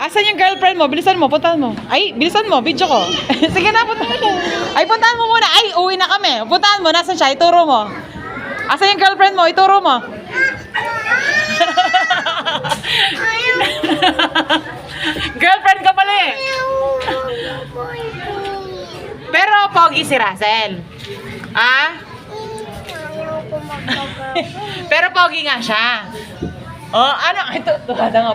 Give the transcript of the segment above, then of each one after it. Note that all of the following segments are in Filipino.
Asan yung girlfriend mo? Bilisan mo, puntahan mo. Ay, bilisan mo, video ko. Sige na, puntahan mo. Ay, puntahan mo muna. Ay, uwi na kami. Puntahan mo, nasan siya? Ituro mo. Asan yung girlfriend mo? Ituro mo. Girlfriend ka pala eh. Pero pogi si Russell. Ah? Pero pogi nga siya. Oh, ano? Ito,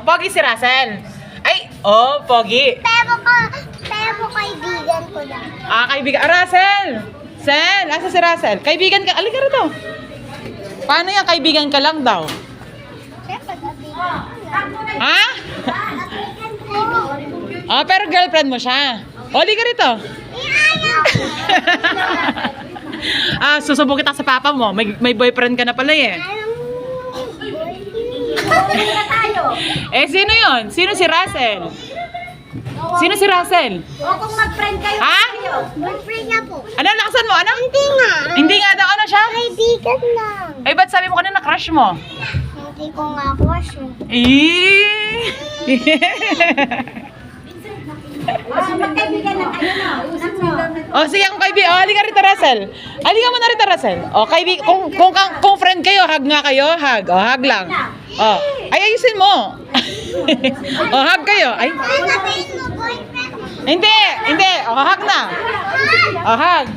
pogi si Russell. Ay, oh, pogi. Pero kaibigan ko lang. Ah, kaibigan. Ah, Russell! Sel, asa si Russell? Kaibigan ka. Alika rito. Paano yan? Kaibigan ka lang daw. Siyempre, kaibigan ko lang. Ha? Ah, pero girlfriend mo siya. O, alika rito. Ah, susubok kita sa papa mo. May boyfriend ka na pala eh. Eh, sino yon? Sino si Russell? Sino si Russell? O kung mag-friend kayo, Ha? mag-friend niya po. Ano, lakasan mo? Ano? Hindi nga. Hindi nga daw, ano siya? Kaibigan lang. Ay, ba't sabi mo kanina crush mo? Hindi ko nga crush eh. Magkaibigan lang kayo na. Usap mo. Oh, sige, kung kaibigan. Oh, halika rito, Russell. Halika mo na rito, Russell. Oh, kaibigan. Kung friend kayo, hug nga kayo. Hug. Oh, hug lang. Oh. Ay, ayusin mo. Oh, hug kayo. Ay. Sasabihin mo, boyfriend mo. Hindi. Oh, hug na. Oh, hug.